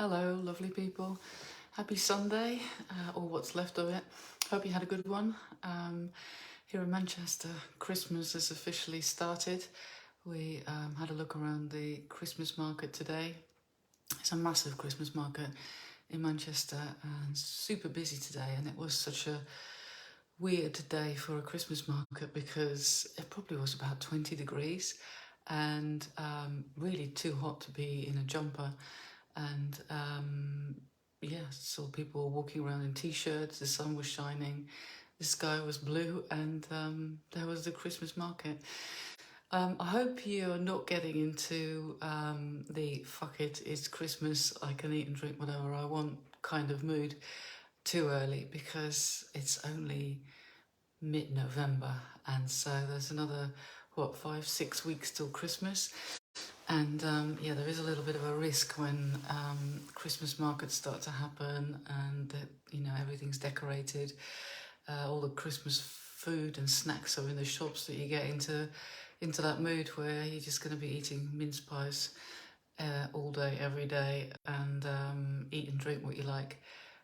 Hello, lovely people. Happy Sunday, or what's left of it. Hope you had a good one. Here in Manchester, Christmas has officially started. We had a look around the Christmas market today. It's a massive Christmas market in Manchester and super busy today. And it was such a weird day for a Christmas market because it probably was about 20 degrees and really too hot to be in a jumper. And yeah, saw people walking around in t-shirts, the sun was shining, the sky was blue, and there was the Christmas market. I hope you're not getting into the fuck it, it's Christmas, I can eat and drink whatever I want kind of mood too early, because it's only mid-November, and so there's another, 5, 6 weeks till Christmas. And yeah, there is a little bit of a risk when Christmas markets start to happen, and that, everything's decorated. All the Christmas food and snacks are in the shops, that you get into that mood where you're just going to be eating mince pies all day, every day, and eat and drink what you like,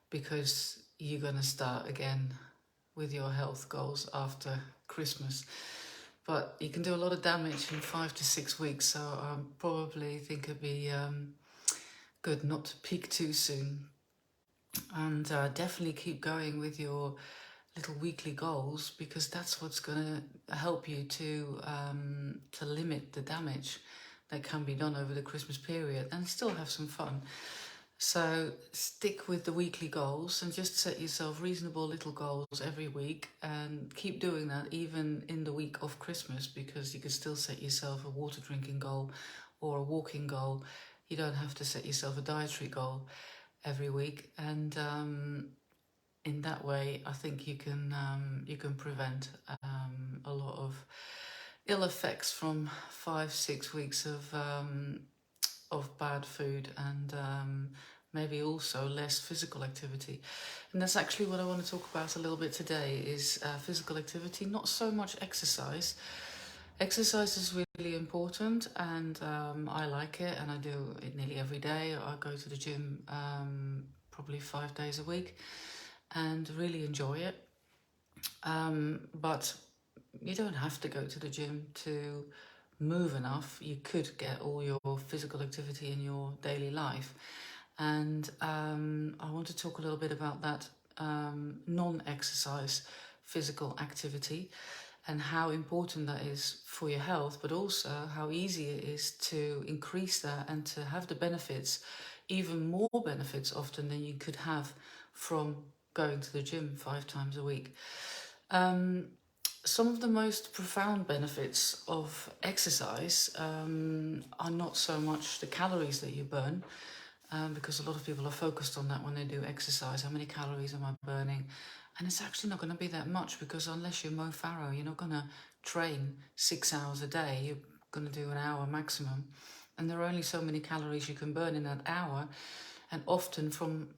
because you're going to start again with your health goals after Christmas. But you can do a lot of damage in 5 to 6 weeks, so I probably think it'd be good not to peak too soon. And definitely keep going with your little weekly goals, because that's what's going to help you to limit the damage that can be done over the Christmas period and still have some fun. So stick with the weekly goals and just set yourself reasonable little goals every week, and keep doing that even in the week of Christmas, because you can still set yourself a water drinking goal or a walking goal. You don't have to set yourself a dietary goal every week, and in that way I think you can prevent a lot of ill effects from 5, 6 weeks of bad food, and maybe also less physical activity. And that's actually what I want to talk about a little bit today, is physical activity, not so much exercise. Exercise is really important, and I like it, and I do it nearly every day. I go to the gym probably 5 days a week and really enjoy it. But you don't have to go to the gym to move enough. You could get all your physical activity in your daily life. And I want to talk a little bit about that non-exercise physical activity, and how important that is for your health, but also how easy it is to increase that and to have the benefits, even more benefits often than you could have from going to the gym 5 times a week. Some of the most profound benefits of exercise are not so much the calories that you burn, because a lot of people are focused on that when they do exercise. How many calories am I burning? And it's actually not going to be that much, because unless you're Mo Farah, you're not going to train 6 hours a day. You're going to do an hour maximum. And there are only so many calories you can burn in that hour. And often from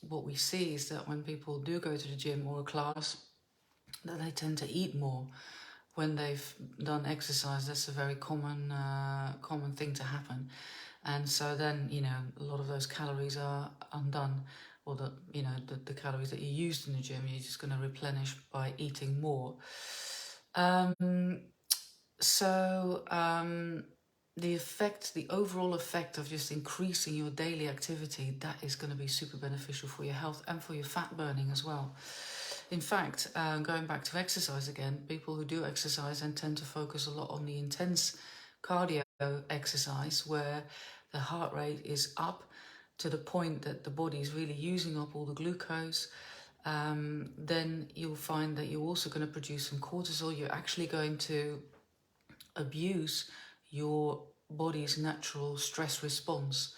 what we see is that when people do go to the gym or a class, that they tend to eat more when they've done exercise. That's a very common thing to happen. And so then, a lot of those calories are undone, or the calories that you used in the gym, you're just going to replenish by eating more. The overall effect of just increasing your daily activity, that is going to be super beneficial for your health and for your fat burning as well. In fact, going back to exercise again, people who do exercise and tend to focus a lot on the intense cardio exercise, where the heart rate is up to the point that the body is really using up all the glucose, then you'll find that you're also going to produce some cortisol. You're actually going to abuse your body's natural stress response,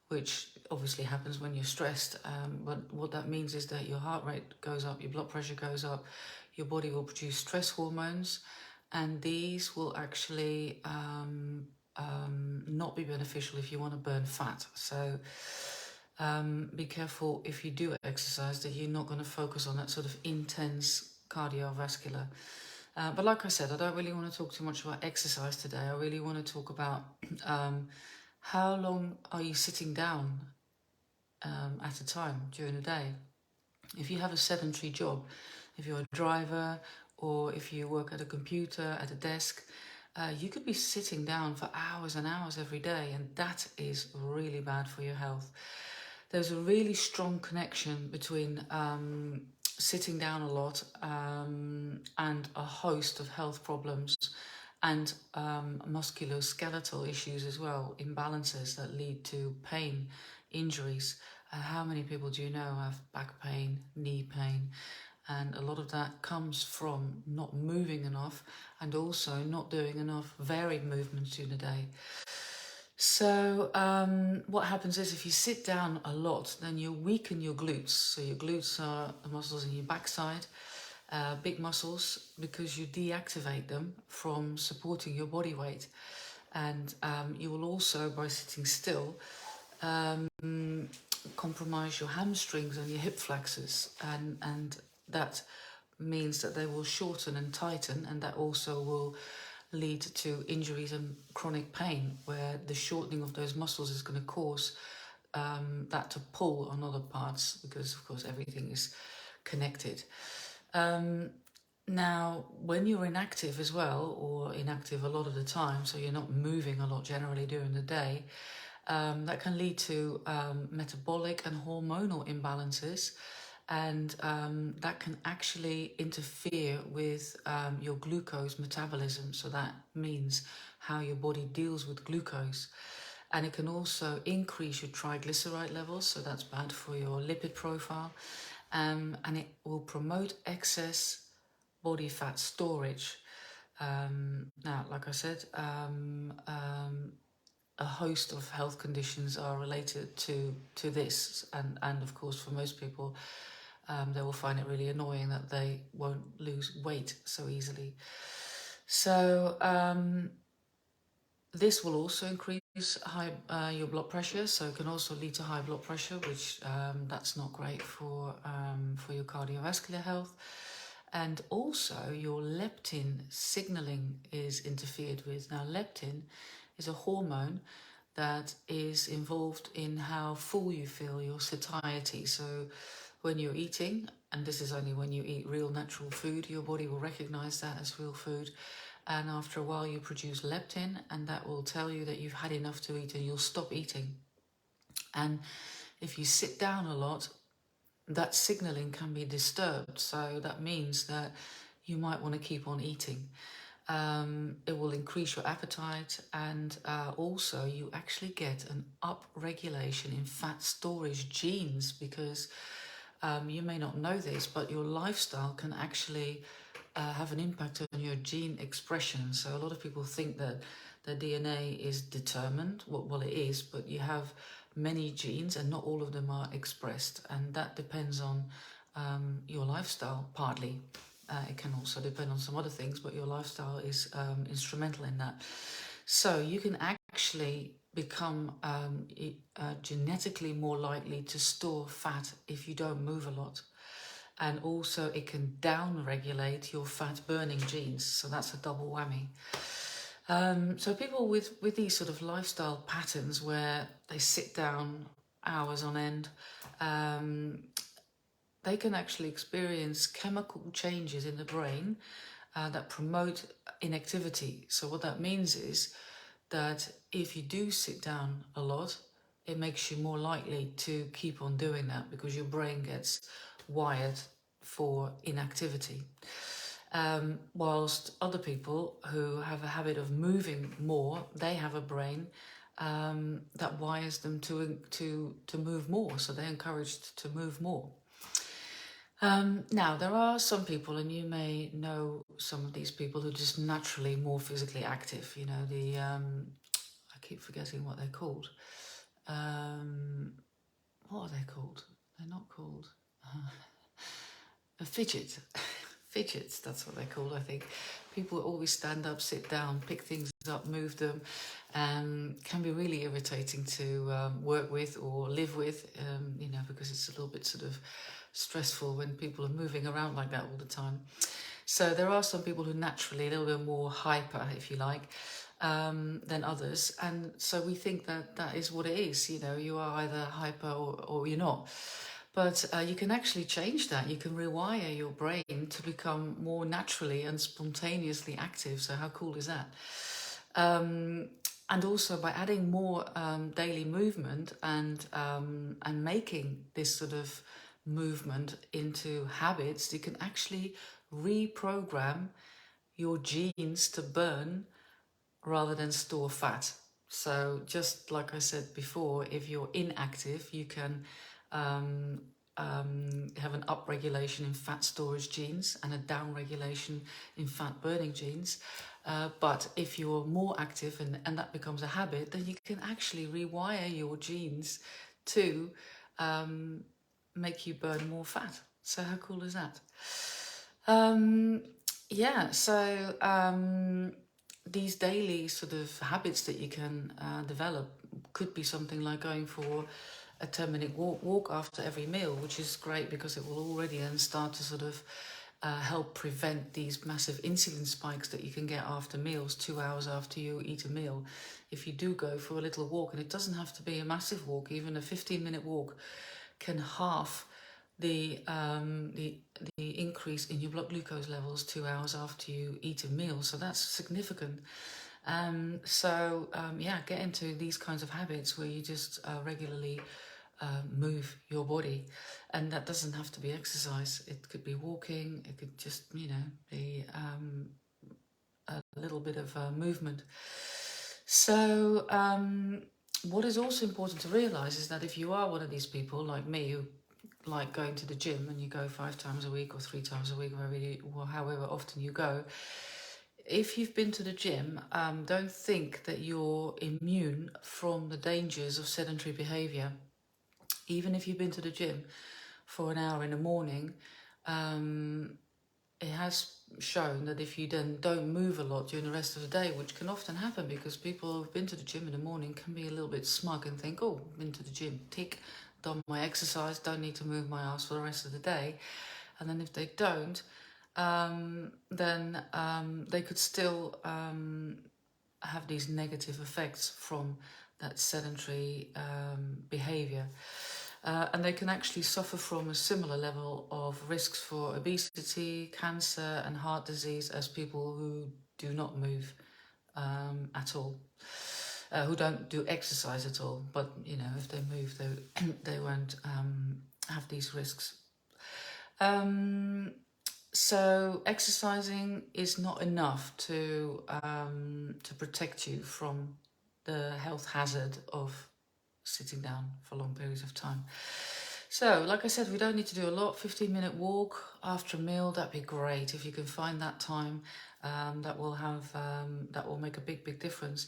which obviously happens when you're stressed. But what that means is that your heart rate goes up, your blood pressure goes up, your body will produce stress hormones, and these will actually not be beneficial if you want to burn fat. So be careful if you do exercise that you're not going to focus on that sort of intense cardiovascular. But like I said, I don't really want to talk too much about exercise today. I really want to talk about how long are you sitting down at a time during the day? If you have a sedentary job, if you're a driver or if you work at a computer, at a desk, you could be sitting down for hours and hours every day, and that is really bad for your health. There's a really strong connection between sitting down a lot and a host of health problems and musculoskeletal issues as well, imbalances that lead to pain, injuries. How many people do you know have back pain, knee pain? And a lot of that comes from not moving enough and also not doing enough varied movements during the day. So what happens is if you sit down a lot, then you weaken your glutes. So your glutes are the muscles in your backside, big muscles, because you deactivate them from supporting your body weight. And you will also, by sitting still, compromise your hamstrings and your hip flexors, and that means that they will shorten and tighten, and that also will lead to injuries and chronic pain, where the shortening of those muscles is going to cause that to pull on other parts, because of course everything is connected. Now, when you're inactive as well, or inactive a lot of the time, so you're not moving a lot generally during the day, that can lead to metabolic and hormonal imbalances, and that can actually interfere with your glucose metabolism. So that means how your body deals with glucose. And it can also increase your triglyceride levels, so that's bad for your lipid profile. And it will promote excess body fat storage. Now, like I said, a host of health conditions are related to this, and of course for most people they will find it really annoying that they won't lose weight so easily. So this will also increase your blood pressure, so it can also lead to high blood pressure, which that's not great for your cardiovascular health. And also your leptin signaling is interfered with. Now, leptin is a hormone that is involved in how full you feel, your satiety. So when you're eating, and this is only when you eat real natural food, your body will recognize that as real food. And after a while you produce leptin, and that will tell you that you've had enough to eat and you'll stop eating. And if you sit down a lot, that signaling can be disturbed. So that means that you might want to keep on eating. It will increase your appetite, and also you actually get an up-regulation in fat storage genes, because you may not know this, but your lifestyle can actually have an impact on your gene expression. So a lot of people think that the DNA is determined. Well, it is, but you have many genes and not all of them are expressed, and that depends on your lifestyle partly. It can also depend on some other things, but your lifestyle is instrumental in that. So you can actually become genetically more likely to store fat if you don't move a lot. And also it can down-regulate your fat-burning genes, so that's a double whammy. So people with these sort of lifestyle patterns where they sit down hours on end, they can actually experience chemical changes in the brain that promote inactivity. So what that means is that if you do sit down a lot, it makes you more likely to keep on doing that, because your brain gets wired for inactivity. Whilst other people who have a habit of moving more, they have a brain that wires them to move more, so they're encouraged to move more. Now, there are some people, and you may know some of these people, who are just naturally more physically active. You know, I keep forgetting what they're called. What are they called? They're not called a fidget. Fidgets, that's what they're called, I think. People always stand up, sit down, pick things up, move them, can be really irritating to work with or live with, you know, because it's a little bit sort of stressful when people are moving around like that all the time. So there are some people who naturally a little bit more hyper, if you like, than others. And so we think that that is what it is. You know, you are either hyper or you're not. But you can actually change that. You can rewire your brain to become more naturally and spontaneously active. So how cool is that? And also by adding more daily movement and making this sort of movement into habits, you can actually reprogram your genes to burn rather than store fat. So just like I said before, if you're inactive, you can have an upregulation in fat storage genes and a downregulation in fat burning genes. But if you're more active and that becomes a habit, then you can actually rewire your genes to make you burn more fat. So how cool is that? Yeah, so these daily sort of habits that you can develop could be something like going for a 10-minute walk after every meal, which is great because it will already then start to sort of help prevent these massive insulin spikes that you can get after meals, 2 hours after you eat a meal. If you do go for a little walk, and it doesn't have to be a massive walk, even a 15-minute walk can halve the increase in your blood glucose levels 2 hours after you eat a meal. So that's significant. Yeah, get into these kinds of habits where you just regularly move your body, and that doesn't have to be exercise. It could be walking. It could just be a little bit of movement. So what is also important to realize is that if you are one of these people like me who like going to the gym and you go 5 times a week or 3 times a week, or however often you go, if you've been to the gym, don't think that you're immune from the dangers of sedentary behavior. Even if you've been to the gym for an hour in the morning, it has shown that if you then don't move a lot during the rest of the day, which can often happen because people who've been to the gym in the morning can be a little bit smug and think, oh, been to the gym, tick, done my exercise, don't need to move my ass for the rest of the day. And then if they don't, then they could still have these negative effects from that sedentary behavior. And they can actually suffer from a similar level of risks for obesity, cancer, and heart disease as people who do not move at all, who don't do exercise at all. But you know, if they move, they won't have these risks. So exercising is not enough to protect you from the health hazard of sitting down for long periods of time. So, like I said, we don't need to do a lot. 15-minute walk after a meal, that'd be great. If you can find that time, that will make a big difference.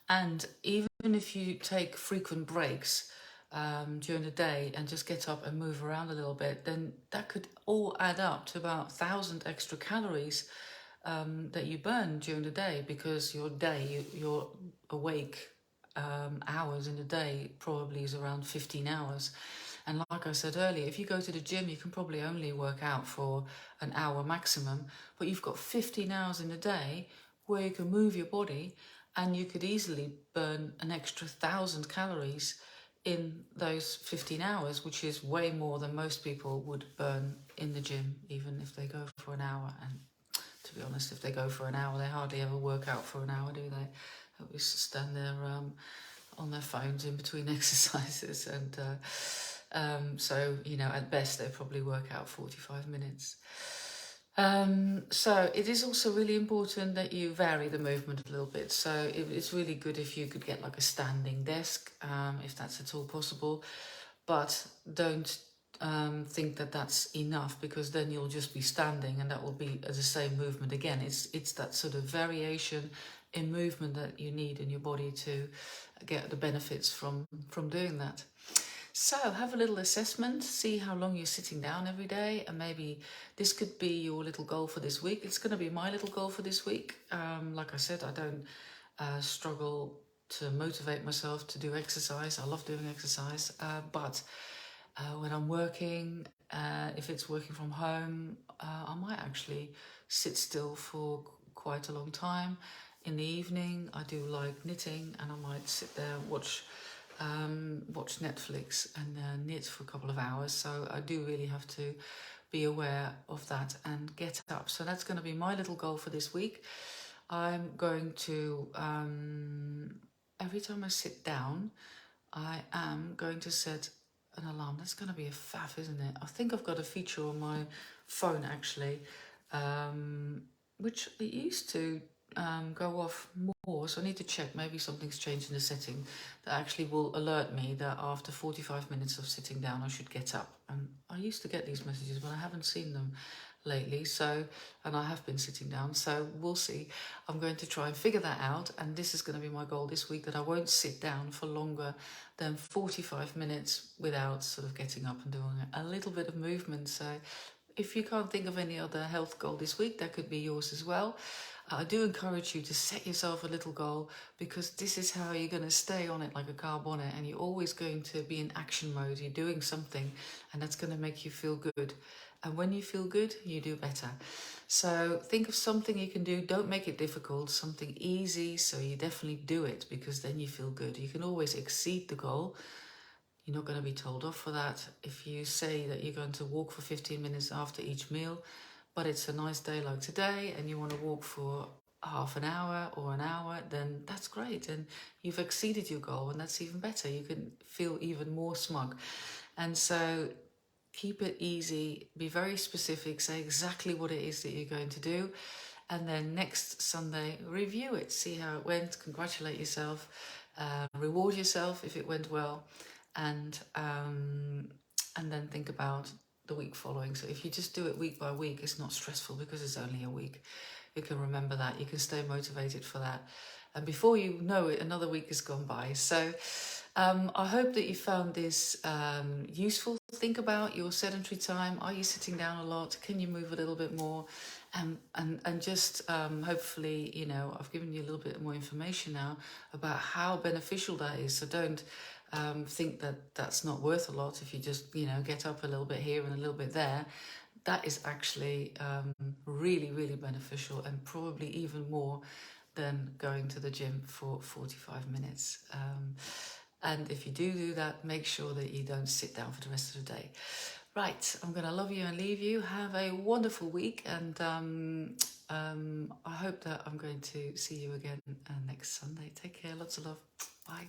And even if you take frequent breaks during the day and just get up and move around a little bit, then that could all add up to about 1,000 extra calories that you burn during the day, because you're awake hours in the day probably is around 15 hours. And like I said earlier, if you go to the gym, you can probably only work out for an hour maximum, but you've got 15 hours in a day where you can move your body, and you could easily burn an extra 1,000 calories in those 15 hours, which is way more than most people would burn in the gym, even if they go for an hour. And to be honest, if they go for an hour, they hardly ever work out for an hour, do they? They always stand there on their phones in between exercises, and so, you know, at best they probably work out 45 minutes. So it is also really important that you vary the movement a little bit. So it's really good if you could get like a standing desk, if that's at all possible, but don't think that that's enough, because then you'll just be standing and that will be the same movement again. It's that sort of variation in movement that you need in your body to get the benefits from doing that. So have a little assessment, see how long you're sitting down every day, and maybe this could be your little goal for this week. It's going to be my little goal for this week. Like I said, I don't struggle to motivate myself to do exercise. I love doing exercise, but when I'm working, if it's working from home, I might actually sit still for quite a long time. in the evening, I do like knitting, and I might sit there and watch Netflix and knit for a couple of hours. So I do really have to be aware of that and get up. So that's going to be my little goal for this week. I'm going to, every time I sit down, I am going to set an alarm. That's going to be a faff, isn't it? I think I've got a feature on my phone actually, which it used to go off more. So I need to check. Maybe something's changed in the setting that actually will alert me that after 45 minutes of sitting down, I should get up. And I used to get these messages, but I haven't seen them lately. So, and I have been sitting down. So we'll see. I'm going to try and figure that out. And this is going to be my goal this week, that I won't sit down for longer than 45 minutes without sort of getting up and doing a little bit of movement. So if you can't think of any other health goal this week, that could be yours as well. I do encourage you to set yourself a little goal, because this is how you're going to stay on it like a car bonnet, and you're always going to be in action mode. You're doing something, and that's going to make you feel good. And when you feel good, you do better. So think of something you can do. Don't make it difficult, something easy, so you definitely do it, because then you feel good. You can always exceed the goal. You're not going to be told off for that. If you say that you're going to walk for 15 minutes after each meal, but it's a nice day like today and you want to walk for half an hour or an hour, then that's great. And you've exceeded your goal, and that's even better. You can feel even more smug. And so keep it easy, be very specific, say exactly what it is that you're going to do. And then next Sunday, review it, see how it went, congratulate yourself, reward yourself if it went well, and then think about the week following. So if you just do it week by week, it's not stressful, because it's only a week. You can remember that, you can stay motivated for that. And before you know it, another week has gone by. So I hope that you found this useful. Think about your sedentary time. Are you sitting down a lot? Can you move a little bit more? And just hopefully, you know, I've given you a little bit more information now about how beneficial that is. So don't think that that's not worth a lot if you just, you know, get up a little bit here and a little bit there. That is actually really, really beneficial, and probably even more than going to the gym for 45 minutes. And if you do that, make sure that you don't sit down for the rest of the day. Right, I'm going to love you and leave you. Have a wonderful week, and I hope that I'm going to see you again next Sunday. Take care, lots of love. Bye.